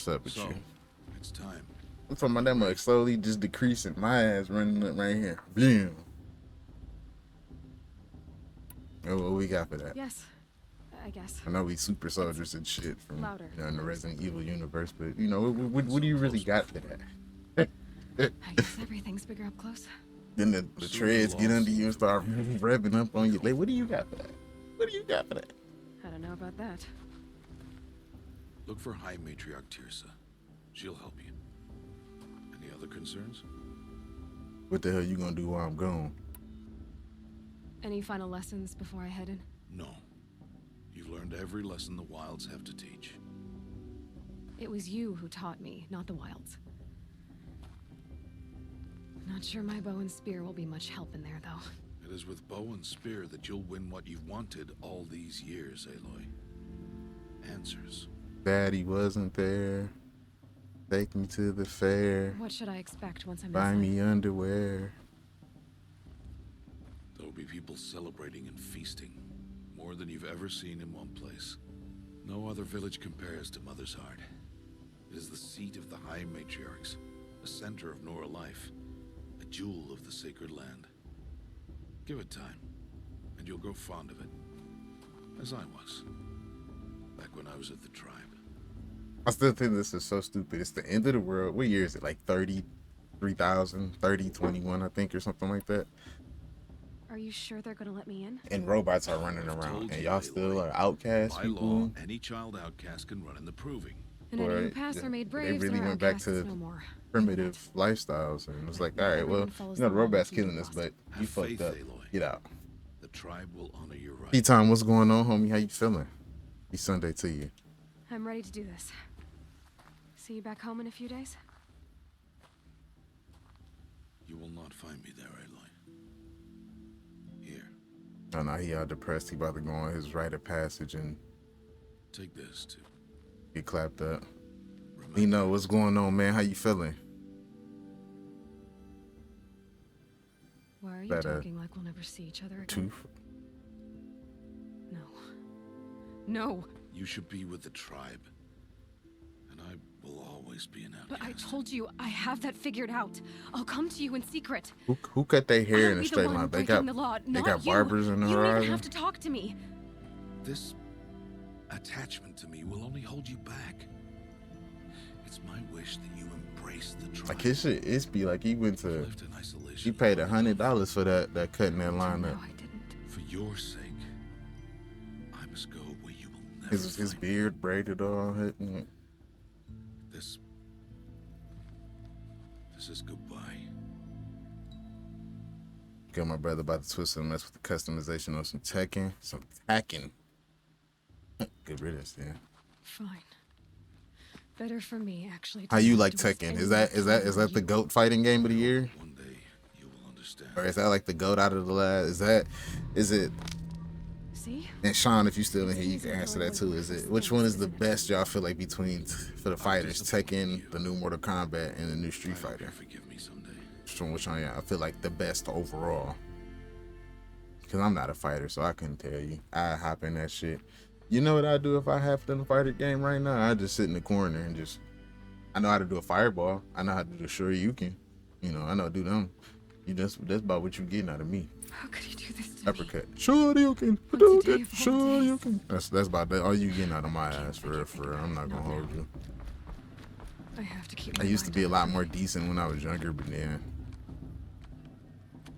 What's up with So, you? it's time. I'm talking about that much slowly just decreasing. My ass running up right here. Boom. What we got for that? Yes, I guess. I know we super soldiers and shit from Louder. in the Resident Evil universe, but what do you really got for that? I guess everything's bigger up close. Then the treads get under you and start revving up on you. Like, what do you got for that? What do you got for that? I don't know about that. Look for High Matriarch Tirsa. She'll help you. Any other concerns? What the hell you gonna do while I'm gone? Any final lessons before I head in? No. You've learned every lesson the Wilds have to teach. It was you who taught me, not the Wilds. Not sure my bow and spear will be much help in there, though. It is with bow and spear that you'll win what you've wanted all these years, Aloy. Answers. Daddy wasn't there. Take me to the fair. What should I expect once I'm Buy inside? me underwear. There will be people celebrating and feasting. More than you've ever seen in one place. No other village compares to Mother's Heart. It is the seat of the High Matriarchs, the center of Nora life, a jewel of the sacred land. Give it time, and you'll grow fond of it. As I was, back when I was at the tribe. I still think this is so stupid. It's the end of the world. What year is it? Like 33,000, 3021, I think, or something like that. Are you sure they're gonna let me in? And robots are running I've around, told and you, y'all Aloy. still are outcast By people. law, any child outcast can run in the proving. And any who Right. pass are made They braves really and are went back outcasts to no more. primitive lifestyles, and it was like, all right, well, Everyone follows you know, the the law robots like you killing us, lost. but you Have fucked faith, up. Aloy. Get out. The tribe will honor your right. T-Time, what's going on, homie? How you feeling? Be Sunday to you. I'm ready to do this. See you back home in a few days? You will not find me there, Aloy. Here, Oh, no, he all depressed. He about to go on his rite of passage and take this too. get clapped up. Remember, You know, what's going on, man? How you feeling? Why are you That, talking like we'll never see each other again? Tooth? No. No! you should be with the tribe. And I will always be an outcast. But I told you, I have that figured out. I'll come to you in secret. Who cut their hair I'll in a be straight the one line? They breaking got the law, they not got you. barbers in the You don't even horizon. have to talk to me. This attachment to me will only hold you back. It's my wish that you embrace the tribe. Like his shit, it's be like he went I've to, lived in isolation. he paid all my life. $100 for that cutting that line No, up. I didn't. For your sake, I must go where you will never His find me. beard braided all. This is goodbye. Got my brother about to twist and mess with the customization on some Tekken, some hacking. Good riddance, yeah. Fine. Better for me, actually. How to you have like to waste Tekken? any Is that more the you. GOAT fighting game of the year? One day you will understand. Or is that like the GOAT out of the last? Is it? See? And Sean, if you still in here, you can answer that too. Is it? Which one is the best y'all feel like between for the fighters? Tekken, the new Mortal Kombat, and the new Street I hope Fighter. you forgive me someday. Which one y'all feel like the best overall? Because I'm not a fighter, so I couldn't tell you. I hop in that shit. You know what I do if I have to in a fighter game right now? I just sit in the corner and just. I know how to do a fireball. I know how to do a Shoryuken. You know, I know how to do them. That's about what you getting out of me. How could you do this to me? Uppercut. Shoryuken. What's a day of all Shoryuken. That's about that. All you getting out of my ass for real, for real. I'm not gonna hold you. I have to keep I my used to mind be a on lot it. more decent when I was younger, but then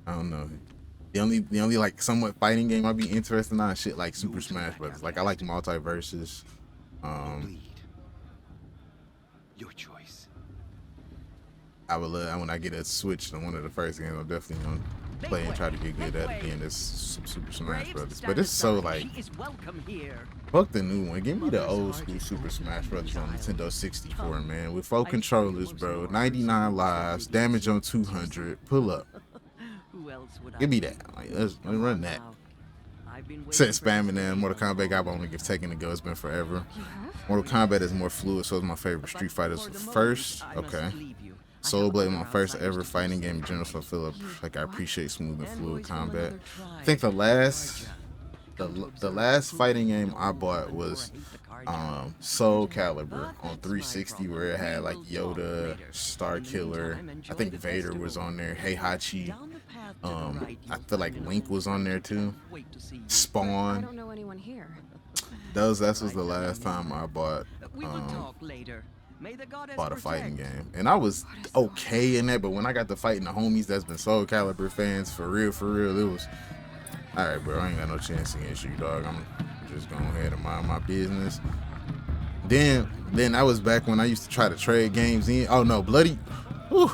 I don't know. The only like somewhat fighting game I'd be interested in is shit like Super Smash Brothers. Like I like multiverses. Bleed. Your choice. I would love when I get a Switch on one of the first games. I'm definitely gonna play and try to get good at it again. This Super Smash Brothers, but it's so like She is welcome here. fuck the new one. Give me the old school Super Smash Brothers on Nintendo 64, man, with 4 controllers, bro. 99 lives, damage on 200. Pull up. Who else would Give I me be? that. Like, let's run that. Now, I've been waiting Since for this spamming day that Mortal for Kombat, long. I want to give Tekken a go. It's been forever. You have? Mortal Kombat is more fluid, so it's my favorite But Street Fighters for the moment, first. I must Okay. leave you. I Soul have Blade, other my first outsiders ever to fighting consider. game in general, so I feel like I appreciate smooth and fluid Envoys from combat. another I think the tribe, last Georgia. the Come to the observe last who fighting will game know I more bought than was Nora hates the Soul Calibur on 360 where it had like Yoda, Star Killer. I think Vader was on there. Heihachi. I feel like Link was on there too. I Spawn. don't know anyone here. That was the last time I bought a fighting game, and I was okay in that. But when I got to fighting the homies that's been Soul Calibur fans for real, it was all right, bro. I ain't got no chance against you, dog. I'm just going ahead and mind my business. Then that was back when I used to try to trade games in. Oh no, Bloody. Whew,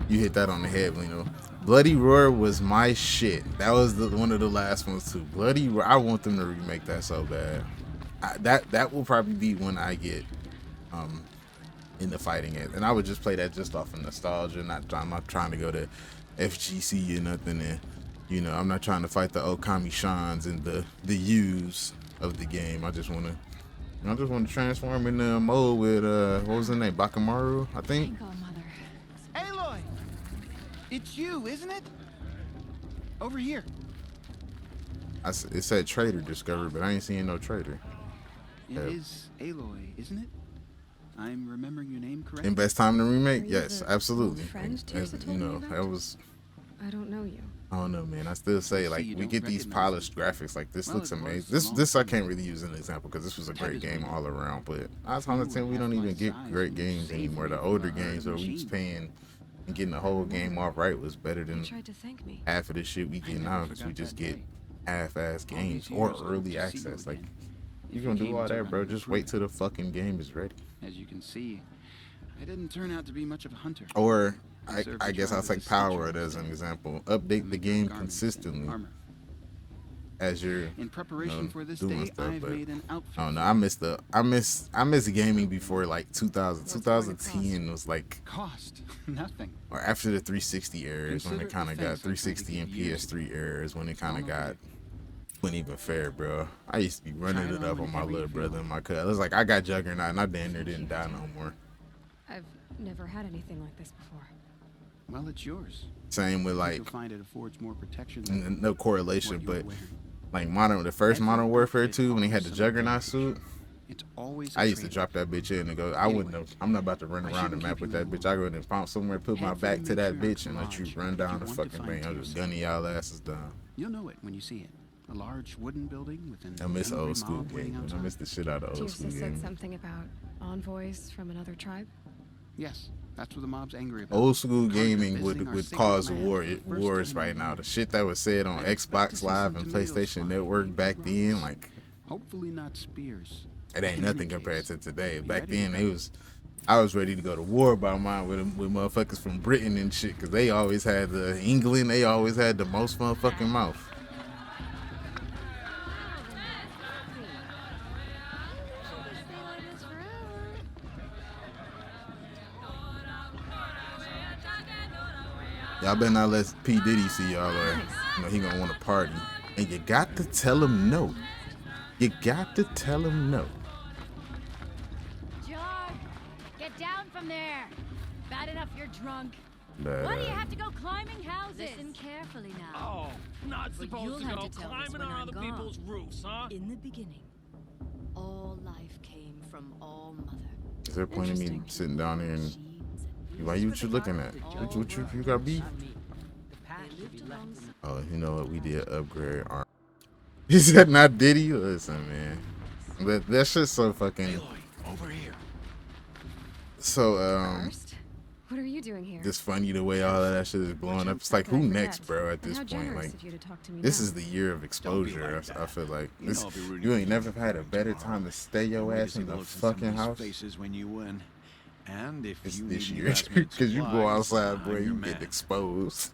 you hit that on the head, Lino. Bloody Roar was my shit. That was one of the last ones too. Bloody Roar. I want them to remake that so bad. That will probably be when I get in the fighting game, and I would just play that just off of nostalgia. I'm not trying to go to FGC or nothing, and I'm not trying to fight the Okami Shans and the U's of the game. I just want to transform in the mode with what was the name, Bakamaru, I think. Oh, mother. Aloy! It's you, isn't it? Over here. It said trader discovered, but I ain't seeing no trader. It is Aloy, isn't it? I'm remembering your name correctly. In best time to remake? Are you Yes, the absolutely. old friend Tirsa told me about? That was. I don't know you. I don't know, man. I still say like you we don't get these recognize polished graphics. Like this Well, looks it was amazing. a This long I can't really use as an example because this was a great game memory. all around. But 9 times out of 10 we don't even get great games anymore. The older games where we was paying and getting the whole game off right was better You than tried to thank me. half of the shit we get now because we just get half-ass games or early access. Like you gonna do all that, bro? Just wait till the fucking game is ready. As you can see, I didn't turn out to be much of a hunter. Or I guess I'll take Power as an example. Update the game consistently as you're In preparation for this doing day, stuff. I've But made an outfit. I don't know. I miss gaming before like 2000. 2010 was like, Cost nothing. or after the 360 era is when it Consider kind of the got thanks I 360 and tried to give years PS3 era is when it kind of All got okay. wasn't even fair, bro. I used to be running Try it it up on on my whenever you little feel brother like and my cousin. It was like I got Juggernaut and I damn near didn't die no more. I've never had anything like this before. Well, it's yours. Same with like You'll find it affords more protection than no correlation, what you were but wearing. like the first Modern Warfare 2 when they had the Juggernaut suit. It's always. I used to drop that bitch in and go. I wouldn't have. I'm not about to run around the map with that bitch. I go in and found somewhere, put my back to that bitch, and let you run down the fucking thing. I'm just gunning y'all asses down. You'll know it when you see it. A large wooden building with an I miss angry old school mob waiting gaming. I outside. miss the shit out of old Tirsa school said gaming. something about envoys from another tribe. Yes, that's what the mob's angry about. Old school Part of gaming visiting our would sacred cause land wars for the first right time. now. The shit that was said on I'd expect to Xbox see Live some and tomatoes PlayStation fly, Network back maybe then, rocks. like Hopefully not spears. it ain't In nothing any compared case, to today. be Back ready then, to go. I was ready to go to war by mine with motherfuckers from Britain and shit, cause they always had England. They always had the most motherfucking mouth. Y'all better not let P. Diddy see y'all, or he gonna want to party. And you got to tell him no. You got to tell him no. George, get down from there. Bad enough you're drunk. But, Why do you have to go climbing houses? Listen carefully now. Oh, not But supposed you'll to have go to tell us climbing when on I'm other gone. people's roofs, huh? In the beginning, all life came from All Mother. Is there a point of me Interesting. sitting down here and Machines and why what you looking at? What you got beef? they lived alongside. Oh, you know what? We did upgrade our. He said not Diddy. Listen, man, that shit's so fucking. Aloy, over here. So First, what are you doing here? it's funny the way all of that shit is blowing up. It's like who How could I next, forget? bro? At And this how point, generous like of you to talk to me this now. is the year of exposure. like that. I feel like You this. know I'll be rooting You for ain't you never had a better time to stay your Wait to ass see in the the looks in some of fucking these house. faces when you win. And if It's you this need year last-minute because you go supplies, outside, boy, I'm your you get man. exposed.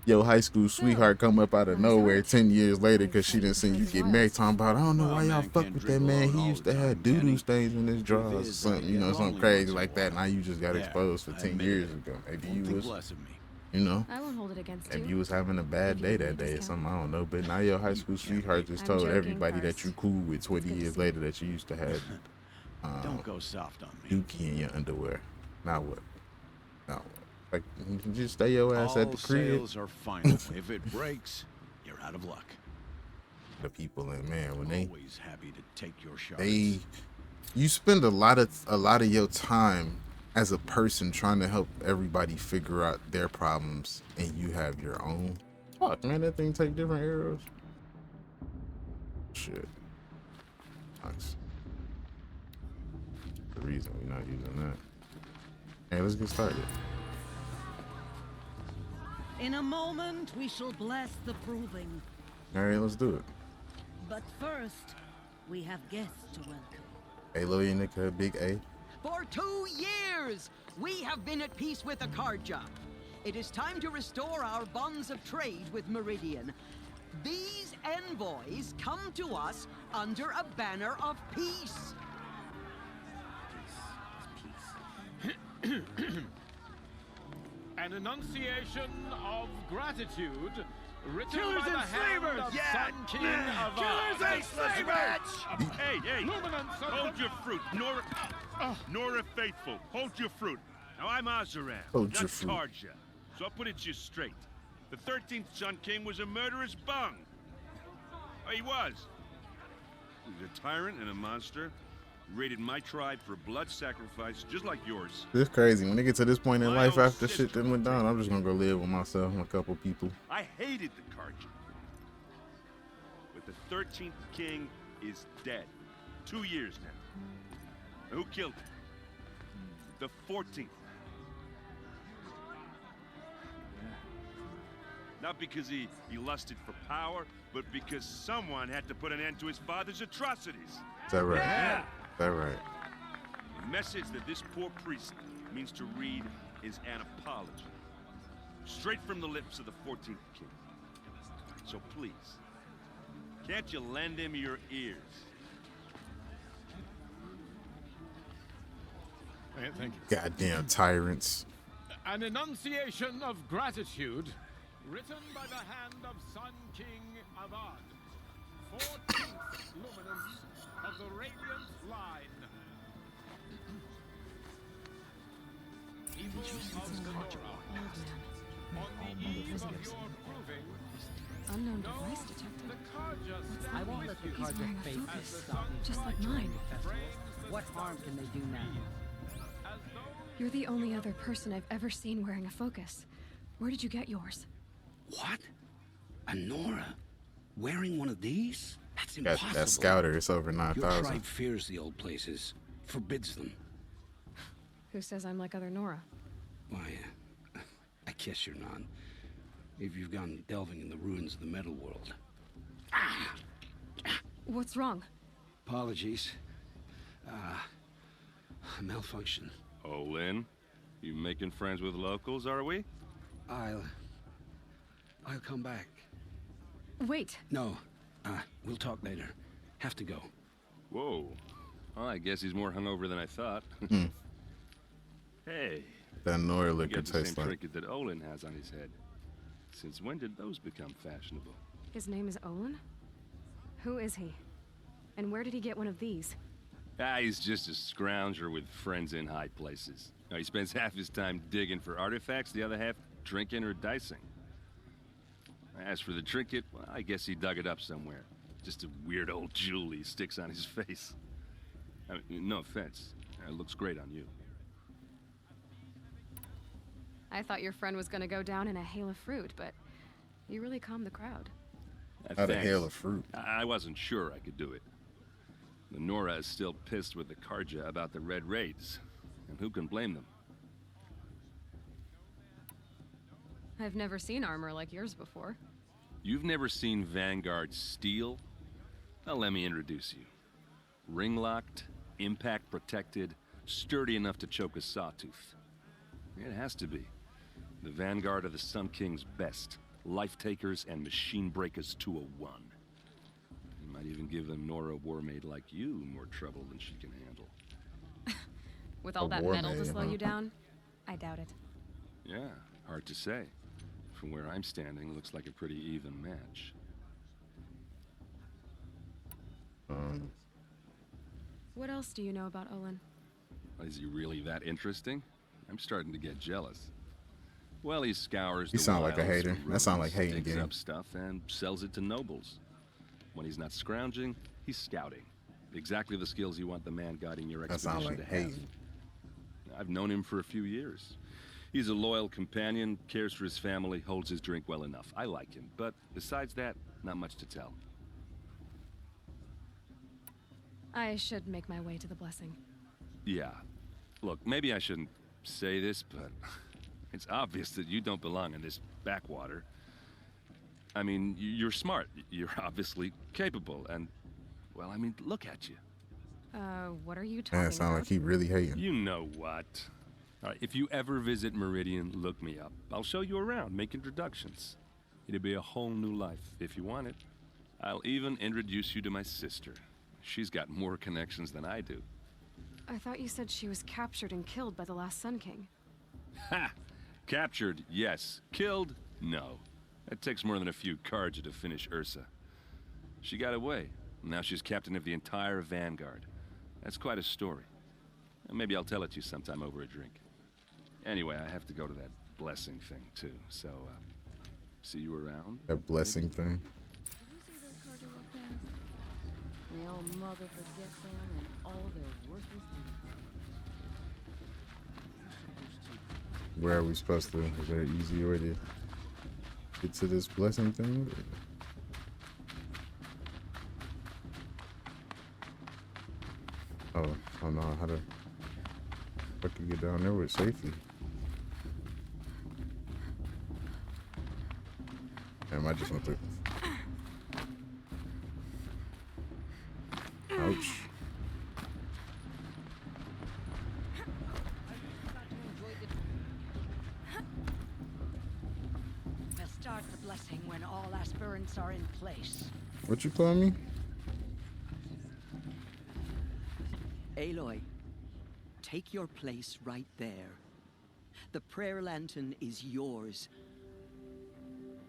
Your high school sweetheart come up out of I'm nowhere sorry. 10 years later I'm because she didn't see you excited for get the married. Talking about, I don't know Well, why y'all man fuck can't with that drink man. alone He all used the to have time, doo-doo can he? stains in his drawers or is that something, you you know, get something lonely crazy once like in a that. while. Now you just got Yeah, exposed for I 10 admit years it. ago. Maybe Won't you think was, less of me. I won't hold it against maybe you. you was having a bad If day you that need day or discount. something. I don't know. But now your high school sweetheart just I'm told joking, everybody that first. you cool with 20 good to years see later that you used to have Don't go soft on me. dookie in your underwear. Now what? Now what? Like, you just stay your ass All at the crib. sales are final. If it breaks, you're out of luck. the people in, man, when they Always happy to take your shots. you spend a lot of your time as a person trying to help everybody figure out their problems, and you have your own. Fuck, man, that thing take different arrows. Shit. Nice. The reason we're not using that. Hey, let's get started. In a moment, we shall bless the proving. All right, let's do it. But first, we have guests to welcome. Hey, Lil Nika, Big A. For 2 years, we have been at peace with Akarja. It is time to restore our bonds of trade with Meridian. These envoys come to us under a banner of peace. An enunciation of gratitude written Killers by the and hand slavers! of Yeah! Sun King of Killers and slavers! Hey, Luminance of hold your fruit. Nora Faithful, hold your fruit. Now I'm Azaran, Hold not your fruit. Karja. So I'll put it to you straight. The 13th Sun King was a murderous bung. Oh, he was. He was a tyrant and a monster. Raided my tribe for blood sacrifice, just like yours. It's crazy. When they get to this point in My life old after shit sister that went down, I'm just gonna go live with myself and a couple people. I hated the Karja. But the 13th King is dead. 2 years now. Who killed him? The 14th. Not because he lusted for power, but because someone had to put an end to his father's atrocities. Is that right? Yeah. Is that right? The message that this poor priest means to read is an apology. Straight from the lips of the 14th King. So please, can't you lend him your ears? Thank you. Goddamn tyrants. An enunciation of gratitude written by the hand of Sun King Avad, 14th luminance of the Radiant Line. People of the Nora, on the eve of your proving, Unknown know device detected. the Karja I won't let the He's Karja wearing a faith focus, stop me just from like joining mine. the festival. What harm can they do now? as though You're the only other person I've ever seen wearing a focus. Where did you get yours? What? A Nora? Wearing one of these? That's That impossible. scouter, it's over Your 9,000. tribe fears the old places, forbids them. Who says I'm like other Nora? Why, I guess you're not. If you've gone delving in the ruins of the metal world. What's wrong? Apologies. A malfunction. Oh, Lynn, you making friends with locals, are we? I'll come back. Wait. No, we'll talk later. Have to go. Whoa. Well, I guess he's more hungover than I thought. Hey, That Nora you liquor got the same tastes like. trinket that Olin has on his head. Since when did those become fashionable? His name is Olin? Who is he? And where did he get one of these? He's just a scrounger with friends in high places. Now, he spends half his time digging for artifacts, the other half drinking or dicing. As for the trinket, well, I guess he dug it up somewhere. Just a weird old jewel he sticks on his face. I mean, no offense. It looks great on you. I thought your friend was gonna go down in a hail of fruit, but you really calmed the crowd. Not a Thanks. hail of fruit. I wasn't sure I could do it. The Nora is still pissed with the Karja about the Red Raids. And who can blame them? I've never seen armor like yours before. You've never seen Vanguard steel? Well, let me introduce you. Ring-locked, impact-protected, sturdy enough to choke a sawtooth. It has to be. The Vanguard of the Sun King's best. Life-takers and machine breakers to a one. You might even give a Nora warmaid like you more trouble than she can handle. With all A that war metal to maid, slow huh? you down? I doubt it. Yeah, hard to say. From where I'm standing, looks like a pretty even match. What else do you know about Olin? Is he really that interesting? I'm starting to get jealous. Well, he scours You the sound like a wilds hater. for That sound like ruins, hating digs game. up stuff and sells it to nobles. When he's not scrounging, he's scouting. Exactly the skills you want the man guiding your That sound expedition like to have. hating. I've known him for a few years. He's a loyal companion, cares for his family, holds his drink well enough. I like him, but besides that, not much to tell. I should make my way to the blessing. Yeah. Look, maybe I shouldn't say this, but it's obvious that you don't belong in this backwater. I mean, you're smart. You're obviously capable, and, well, I mean, look at you. What are you talking Man, it sound about? like he really hating. You know what? All right, if you ever visit Meridian, look me up. I'll show you around, make introductions. It'll be a whole new life, if you want it. I'll even introduce you to my sister. She's got more connections than I do. I thought you said she was captured and killed by the last Sun King. Ha! Captured, yes. Killed, no. It takes more than a few Carja to finish Ursa. She got away. Now she's captain of the entire Vanguard. That's quite a story. And maybe I'll tell it to you sometime over a drink. Anyway, I have to go to that blessing thing, too. So, see you around? That blessing thing. The old mother forgets them and all their worthless deeds. Where are we supposed to? Is there an easier way to get to this blessing thing? Oh, I don't know how to fucking get down there with safety. Damn, I just went to. Ouch. We'll start the blessing when all aspirants are in place. What you call me? Aloy, take your place right there. The prayer lantern is yours.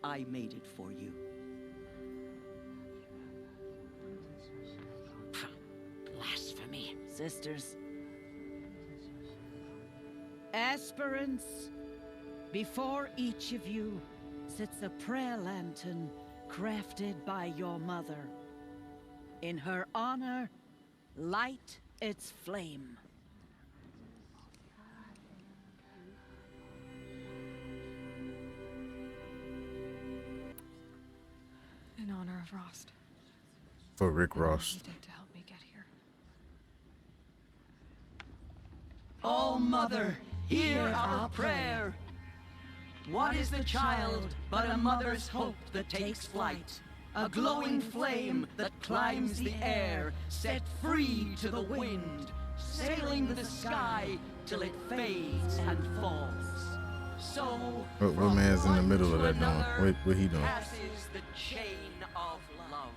I made it for you. Blasphemy, sisters. Aspirants, before each of you sits a prayer lantern crafted by your mother. In her honor, light its flame. In honor of Rost. For Rick And all Ross. he did to help me get here. Oh, Mother, hear our prayer. What is the child but a mother's hope that takes flight? A glowing flame that climbs the air, set free to the wind, sailing the sky till it fades and falls. So, What man's in the middle of that doing? What he doing? passes the chain of love.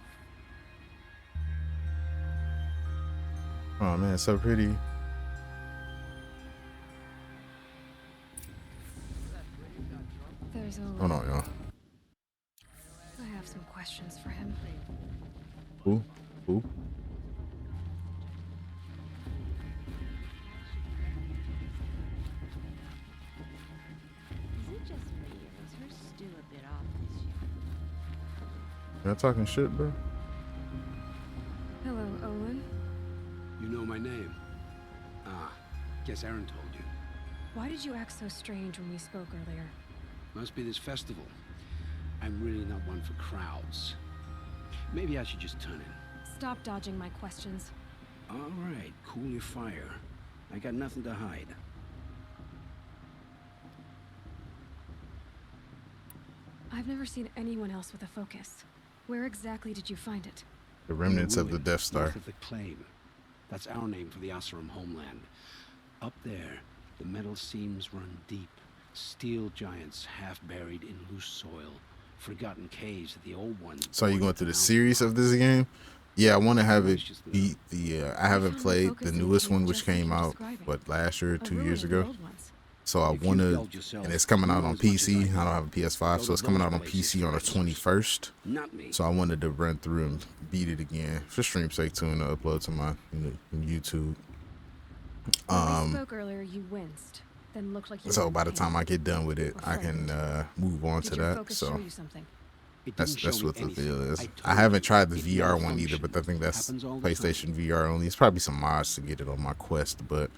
Oh man, it's so pretty. There's Hold on, y'all. I have some questions for him. Who? Who? Is it just me, or is her stew a bit off this year? Y'all talking shit, bro? Hello, Olin. You know my name? Ah, guess Aaron told you. Why did you act so strange when we spoke earlier? Must be this festival. I'm really not one for crowds. Maybe I should just turn in. Stop dodging my questions. All right, cool your fire. I got nothing to hide. I've never seen anyone else with a focus. Where exactly did you find it? The remnants of the Ruin, Death Star. north of the Claim. That's our name for the Oseram homeland. Up there, the metal seams run deep. Steel giants half buried in loose soil. Forgotten caves that the old ones. So you going through the burned down. series of this game? Yeah, I want to have it beat the. I haven't played the newest one, which came out last year, 2 years ago. So I want to, and it's coming out on PC. I don't have a PS5, so it's coming out on PC on the 21st. Not me. So I wanted to run through and beat it again for stream's sake too, and upload to my YouTube. When we spoke earlier, you winced. Looked like you So were in by the pain. time I get done with it, I can move on Did to your that. focus So show you something? didn't show That's me what the anything. deal is. told I haven't tried the it VR one either, malfunctioned. but I think that's Happens all the PlayStation time. VR only. It's probably some mods to get it on my Quest, but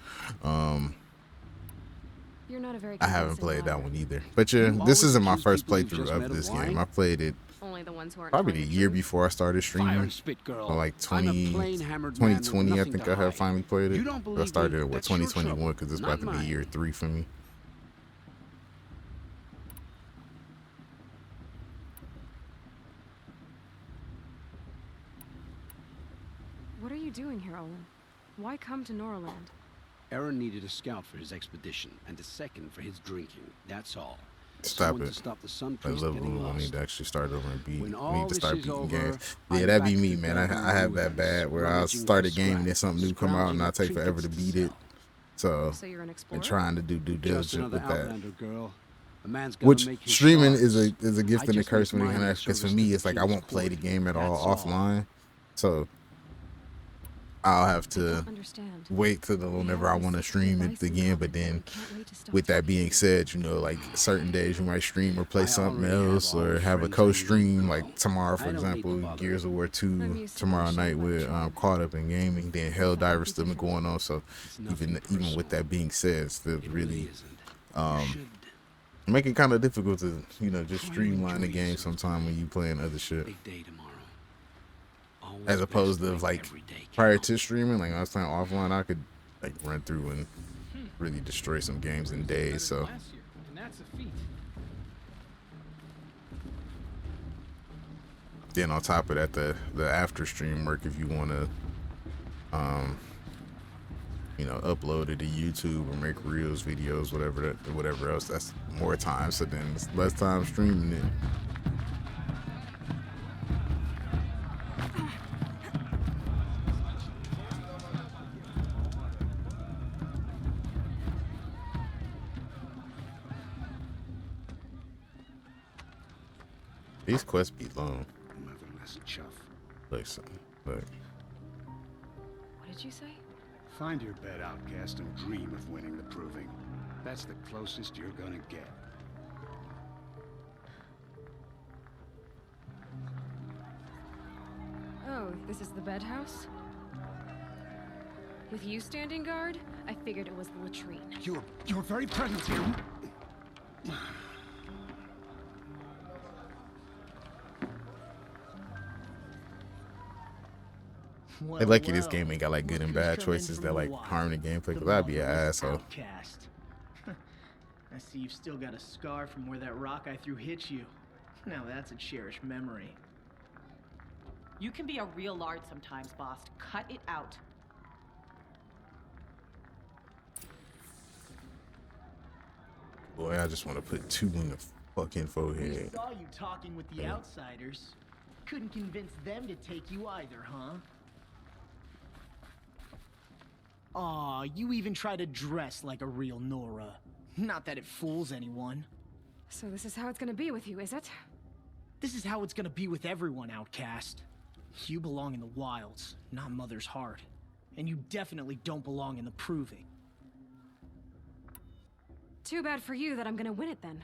You're not a very I haven't convincing played that liar. one either. But yeah, You this always isn't my accuse first people you've playthrough just of met of this lying? game. I played it Only the ones who aren't probably telling the the year truth. before I started Fire streaming. and spit, girl. Or like I'm a 20, plain hammered man with 2020, I nothing think to I had hide. finally played it. You don't I believe started me? it with That's your 2021 trouble, because it's not about to be mine. year 3 for me. What are you doing here, Olin? Why come to Noraland? Aaron needed a scout for his expedition, and a second for his drinking. That's all. Stop Someone it. to stop the sun I priest love getting I need lost. to actually start over and beat. When We all need to this start is beating over, games. I'm Yeah, that'd be back me, to man. Devil I have that Ruins, bad where I'll rummaging start a for game and then scraps, something new come out and scrounging I'll take forever to trinkets beat it. sell. So, So you're an and explorer? trying to do due Just diligence another with that. Outlander girl. A man's gotta Which make his streaming stars. is a gift I and a just curse make when it mine in because for service me to it's the like I king's won't play the court. game at all That's offline. So I'll have I to don't understand. wait till whenever I want to stream it again. But then, with that being said, you know, like certain days you might stream or play I something already have else all or the have a friends I need, co-stream. girl. Like tomorrow, for I don't need to example, bother Gears of War I'm 2 used to tomorrow being night shot by with children. Caught Up in Gaming. Then Helldivers still been going on. So It's nothing even with personal. that being said, it's still It really isn't. You should make it kind of difficult to just Try and streamline the enjoy game yourself sometime when you playing other shit. big day tomorrow. Always As best opposed to make like every day prior count. to streaming, like when I was playing offline, I could like run through and really destroy some games in days. So Last year, and that's a feat. then on top of that, the after stream work if you want to, upload it to YouTube or make reels, videos, whatever else. That's more time. So then it's less time streaming it. These quests be long. Motherless chuff. Listen, look. What did you say? Find your bed, outcast, and dream of winning the proving. That's the closest you're gonna get. Oh, this is the bed house? With you standing guard, I figured it was the latrine. Your very presence here. They lucky this game ain't got like good and bad choices that like harm the gameplay. Cause I'd be an asshole. Outcast. I see you've still got a scar from where that rock I threw hit you. Now that's a cherished memory. You can be a real lard sometimes, boss. Cut it out. Boy, I just want to put 2 in the fucking We forehead. saw you talking with the outsiders. Couldn't convince them to take you either, huh? Aw, you even try to dress like a real Nora. Not that it fools anyone. So this is how it's gonna be with you, is it? This is how it's gonna be with everyone, outcast. You belong in the wilds, not Mother's Heart. And you definitely don't belong in the proving. Too bad for you that I'm gonna win it then.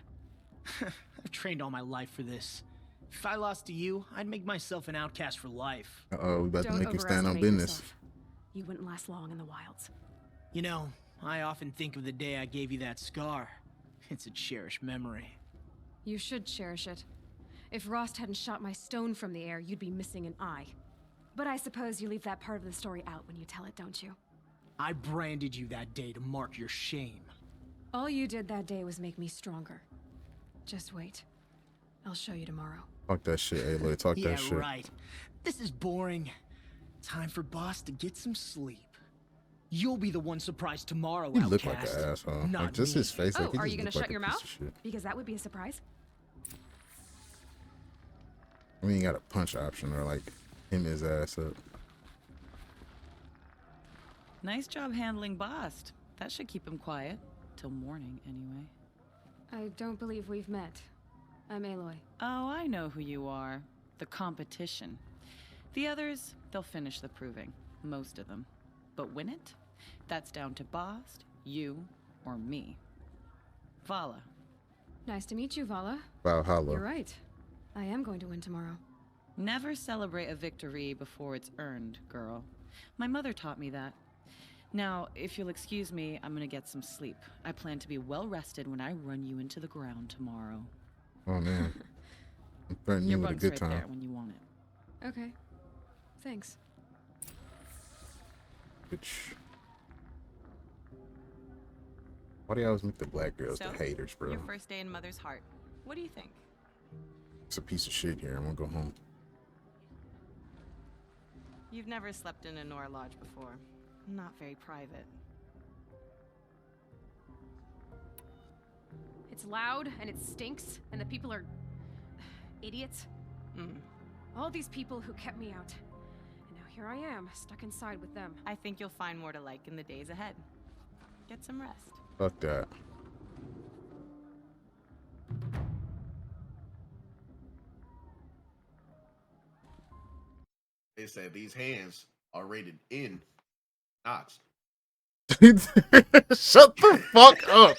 I've trained all my life for this. If I lost to you, I'd make myself an outcast for life. Uh-oh, we about to Don't make him stand on overestimate business. yourself. You wouldn't last long in the wilds. You know, I often think of the day I gave you that scar. It's a cherished memory. You should cherish it. If Rost hadn't shot my stone from the air, you'd be missing an eye. But I suppose you leave that part of the story out when you tell it, don't you? I branded you that day to mark your shame. All you did that day was make me stronger. Just wait. I'll show you tomorrow. Talk that shit, Aloy. Talk Yeah, that shit. right. This is boring. Time for Boss to get some sleep. You'll be the one surprised tomorrow, You look like outcast. an asshole. Not Like, just me. his face. Oh, like, he are just you gonna look like shut a your piece mouth? of shit. Because that would be a surprise. I mean, you got a punch option or like him his ass up. Nice job handling Bast. That should keep him quiet. Till morning, anyway. I don't believe we've met. I'm Aloy. Oh, I know who you are. The competition. The others, they'll finish the proving. Most of them. But win it? That's down to Bast, you, or me. Vala. Nice to meet you, Vala. Valhalla. You're right. I am going to win tomorrow. Never celebrate a victory before it's earned, girl. My mother taught me that. Now, if you'll excuse me, I'm gonna get some sleep. I plan to be well rested when I run you into the ground tomorrow. Oh man, I'm threatening you with a good right time. there when you want it. Okay. Thanks. Bitch. Why do you always make the black girls the haters, bro? Your first day in Mother's Heart. What do you think? It's a piece of shit here. I'm gonna go home. You've never slept in a Nora Lodge before. Not very private. It's loud and it stinks and the people are idiots. All these people who kept me out. And now here I am, stuck inside with them. I think you'll find more to like in the days ahead. Get some rest. Fuck that. They said these hands are rated in knots. Shut the fuck up.